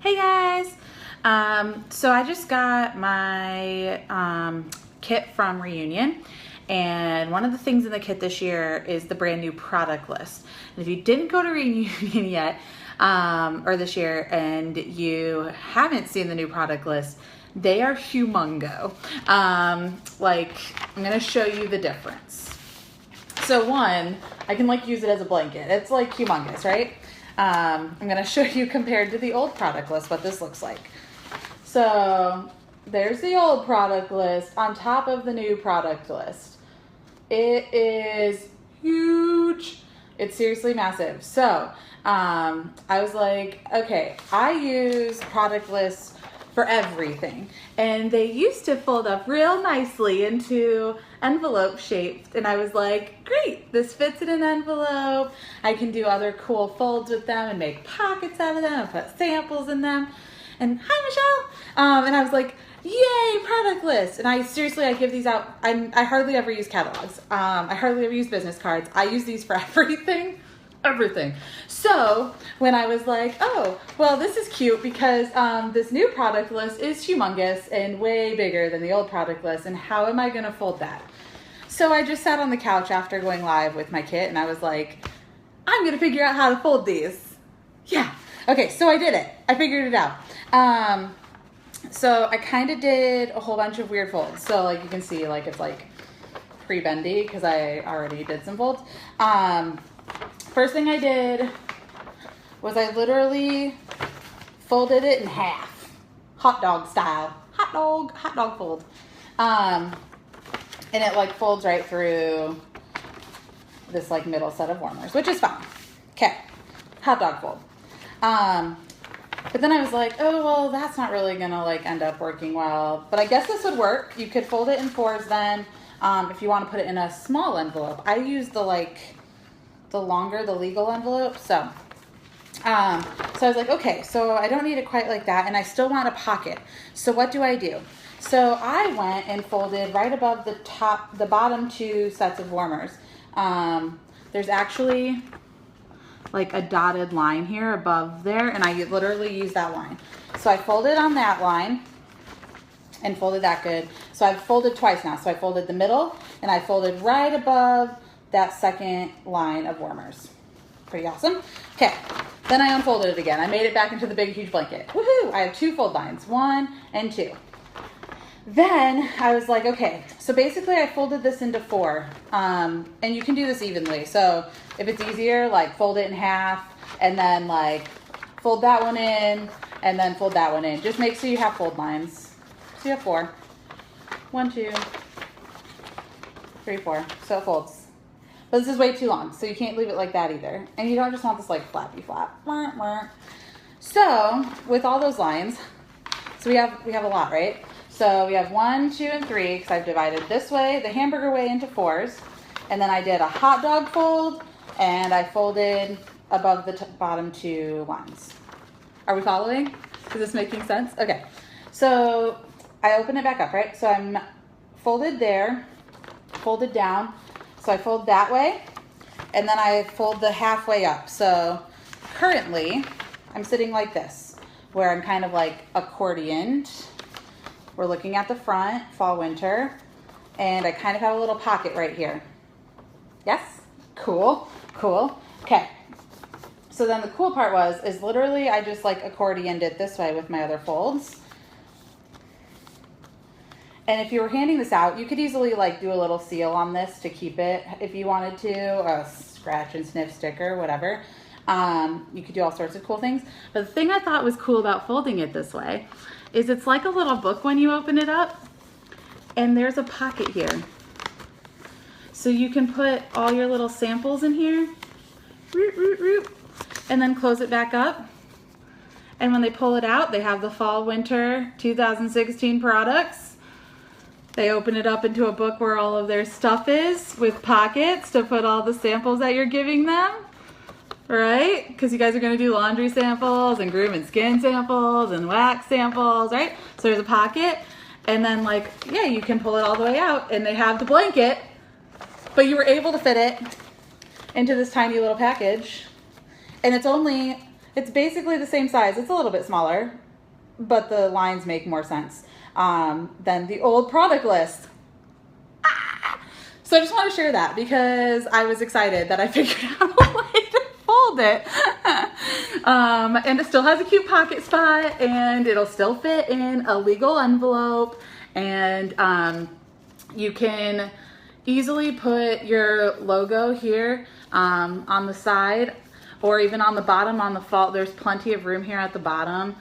Hey guys! So I just got my kit from Reunion, and one of the things in the kit this year is the brand new product list. And if you didn't go to Reunion yet, or this year, and you haven't seen the new product list, they are humungo. Like, I'm gonna show you the difference. So one, I can like use it as a blanket. It's like humongous, right? I'm gonna show you compared to the old product list what this looks like. So there's the old product list on top of the new product list. It is huge. It's seriously massive. So I was like, okay, I use product lists for everything, and they used to fold up real nicely into envelope shaped, and I was like, great, this fits in an envelope. I can do other cool folds with them and make pockets out of them and put samples in them. And hi, Michelle. And I was like, yay, product list. And I give these out. I hardly ever use catalogs. I hardly ever use business cards. I use these for everything. So when I was like, oh, well, this is cute because this new product list is humongous and way bigger than the old product list, and how am I gonna fold that? So I just sat on the couch after going live with my kit, and I was like, I'm gonna figure out how to fold these. Yeah, okay, so I did it. I figured it out. So I kind of did a whole bunch of weird folds. So like you can see, like it's like pre-bendy because I already did some folds. First thing I did was I literally folded it in half, hot dog style, hot dog fold. And it like folds right through this like middle set of warmers, which is fine. Okay, hot dog fold. But then I was like, oh, well, that's not really gonna like end up working well, but I guess this would work. You could fold it in fours then, if you want to put it in a small envelope. I use the longer, the legal envelope. So I was like, okay, so I don't need it quite like that, and I still want a pocket. So what do I do? So I went and folded right above the bottom two sets of warmers. There's actually like a dotted line here above there, and I literally use that line. So I folded on that line and folded that good. So I've folded twice now. So I folded the middle, and I folded right above that second line of warmers. Pretty awesome. Okay, then I unfolded it again. I made it back into the big, huge blanket. Woohoo! I have two fold lines, 1 and 2. Then I was like, okay, so basically I folded this into 4, and you can do this evenly. So if it's easier, like fold it in half, and then like fold that one in, and then fold that one in. Just make sure you have fold lines. So you have 4. 1, 2, 3, 4. So it folds. But this is way too long, so you can't leave it like that either. And you don't just want this like flappy flap. So with all those lines, so we have a lot, right? So we have 1, 2, and 3, because I've divided this way, the hamburger way, into 4s. And then I did a hot dog fold, and I folded above the bottom 2 lines. Are we following? Is this making sense? Okay. So I open it back up, right? So I'm folded there, folded down. So I fold that way, and then I fold the halfway up. So currently, I'm sitting like this, where I'm kind of like accordioned. We're looking at the front, fall, winter, and I kind of have a little pocket right here. Yes? Cool, cool. Okay. So then the cool part is literally I just like accordioned it this way with my other folds. And if you were handing this out, you could easily like do a little seal on this to keep it if you wanted to, a scratch and sniff sticker, whatever. You could do all sorts of cool things. But the thing I thought was cool about folding it this way is it's like a little book when you open it up, and there's a pocket here. So you can put all your little samples in here, and then close it back up. And when they pull it out, they have the fall winter 2016 products. They open it up into a book where all of their stuff is, with pockets to put all the samples that you're giving them, right? Because you guys are going to do laundry samples and groom and skin samples and wax samples, right? So there's a pocket, and then like, yeah, you can pull it all the way out, and they have the blanket, but you were able to fit it into this tiny little package, and it's only It's basically the same size. It's a little bit smaller, but the lines make more sense than the old product list. So I just want to share that because I was excited that I figured out a way to fold it. And it still has a cute pocket spot, and it'll still fit in a legal envelope, and you can easily put your logo here on the side or even on the bottom on the fall. There's plenty of room here at the bottom.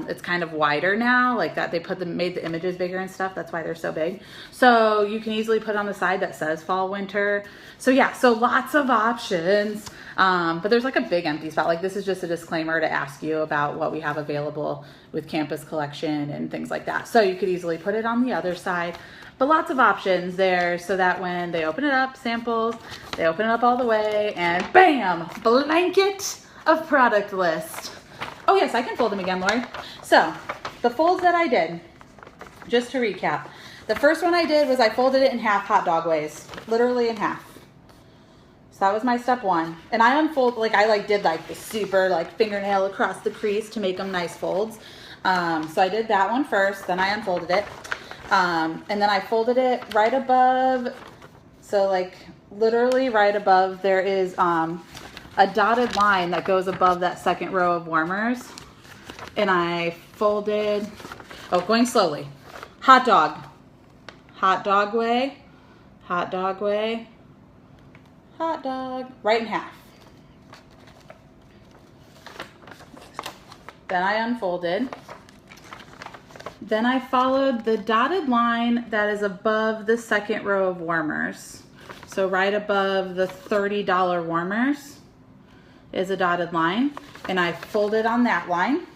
It's kind of wider now, like that. They made the images bigger and stuff. That's why they're so big. So you can easily put on the side that says fall, winter. So yeah, so lots of options. But there's like a big empty spot. Like this is just a disclaimer to ask you about what we have available with Campus Collection and things like that. So you could easily put it on the other side. But lots of options there so that when they open it up, samples, they open it up all the way and bam, blanket of product list. Oh yes, I can fold them again, Lori. So the folds that I did, just to recap, the first one I did was I folded it in half hot dog ways, literally in half. So that was my step one. And I unfold, like I did like the super like fingernail across the crease to make them nice folds. So I did that one first, then I unfolded it. And then I folded it right above, so like literally right above there is a dotted line that goes above that second row of warmers. And I folded, going slowly, hot dog way, hot dog way, hot dog, right in half. Then I unfolded. Then I followed the dotted line that is above the second row of warmers. So right above the $30 warmers is a dotted line. And I folded on that line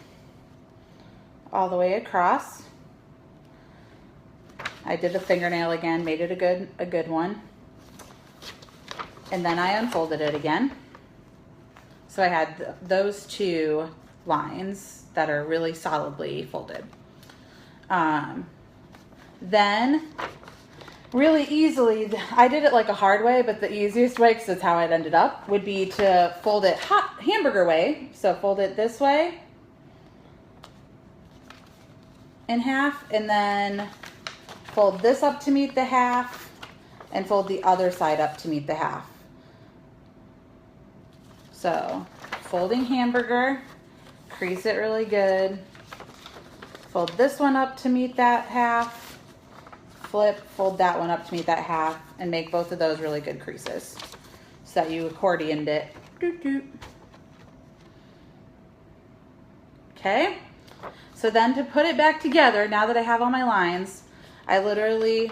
all the way across. I did the fingernail again, made it a good one. And then I unfolded it again. So I had those two lines that are really solidly folded. Then really easily, I did it like a hard way, but the easiest way, because that's how it ended up, would be to fold it hamburger way. So fold it this way in half, and then fold this up to meet the half, and fold the other side up to meet the half. So folding hamburger, crease it really good. Fold this one up to meet that half, flip, fold that one up to meet that half, and make both of those really good creases so that you accordioned it. Doot, doot. Okay, so then to put it back together, now that I have all my lines, I literally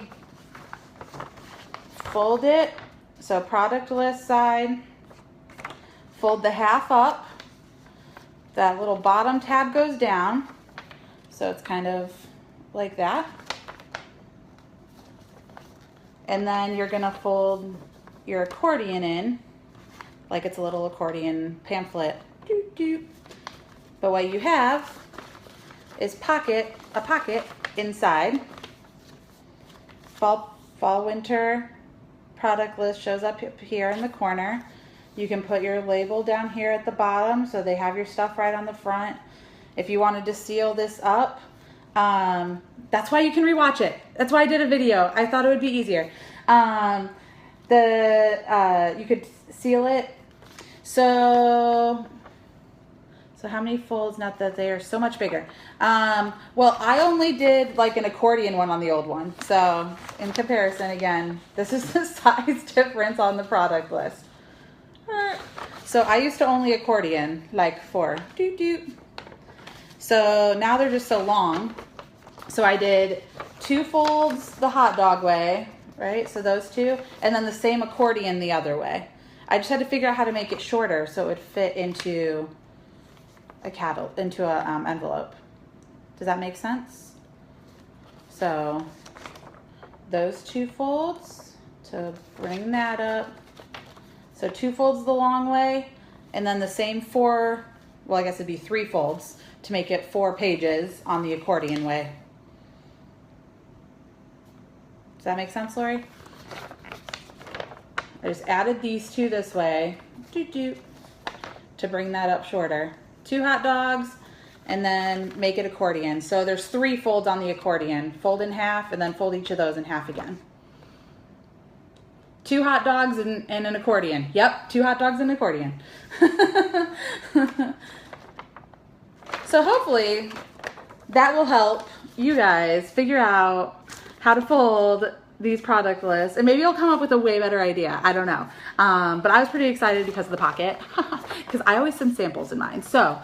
fold it, so product list side, fold the half up, that little bottom tab goes down, so it's kind of like that. And then you're gonna fold your accordion in, like it's a little accordion pamphlet. Doot, doot. But what you have is a pocket inside. Fall, winter product list shows up here in the corner. You can put your label down here at the bottom so they have your stuff right on the front. If you wanted to seal this up, that's why you can rewatch it. That's why I did a video. I thought it would be easier. You could seal it. So how many folds? Not that they are so much bigger. Well, I only did like an accordion one on the old one. So in comparison, again, this is the size difference on the product list. So I used to only accordion like 4. Doot, doot. So now they're just so long. So I did 2 folds the hot dog way, right? So those 2, and then the same accordion the other way. I just had to figure out how to make it shorter so it would fit into a envelope. Does that make sense? So those 2 folds to bring that up. So 2 folds the long way, and then the same 4, well, I guess it'd be 3 folds to make it 4 pages on the accordion way. Does that make sense, Lori? I just added these 2 this way, doot, doot, to bring that up shorter. 2 hot dogs, and then make it accordion. So there's 3 folds on the accordion. Fold in half and then fold each of those in half again. 2 hot dogs and an accordion. Yep, 2 hot dogs and an accordion. So hopefully that will help you guys figure out how to fold these product lists, and maybe you'll come up with a way better idea. I don't know. But I was pretty excited because of the pocket, because I always send samples in mine. So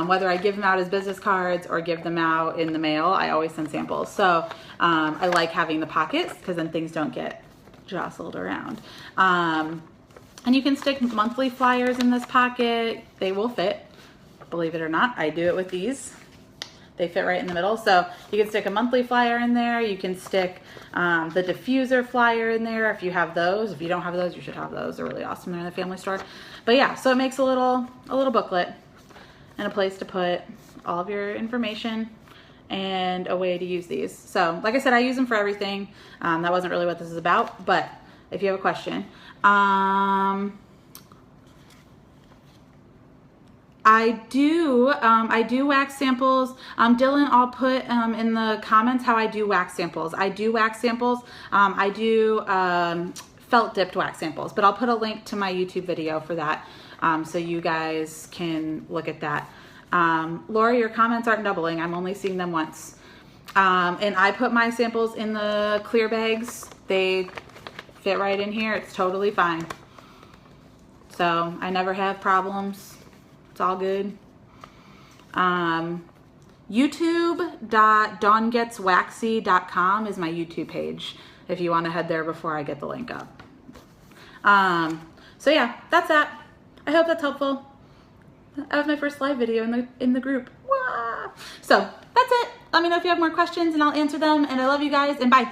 whether I give them out as business cards or give them out in the mail, I always send samples. So I like having the pockets because then things don't get jostled around. And you can stick monthly flyers in this pocket. They will fit, believe it or not. I do it with these. They fit right in the middle. So you can stick a monthly flyer in there. You can stick the diffuser flyer in there if you have those. If you don't have those, you should have those. They're really awesome. They're in the family store. But yeah, so it makes a little booklet and a place to put all of your information and a way to use these. So like I said, I use them for everything. That wasn't really what this is about, but if you have a question, I do wax samples. Dylan, I'll put in the comments how I do wax samples. I do wax samples. I do felt dipped wax samples, but I'll put a link to my YouTube video for that so you guys can look at that. Laura, your comments aren't doubling. I'm only seeing them once. And I put my samples in the clear bags. They fit right in here. It's totally fine. So I never have problems. It's all good. YouTube.DawnGetsWaxy.com is my YouTube page if you want to head there before I get the link up. So yeah, that's that. I hope that's helpful. That was my first live video in the group. Wah! So that's it. Let me know if you have more questions and I'll answer them. And I love you guys, and bye.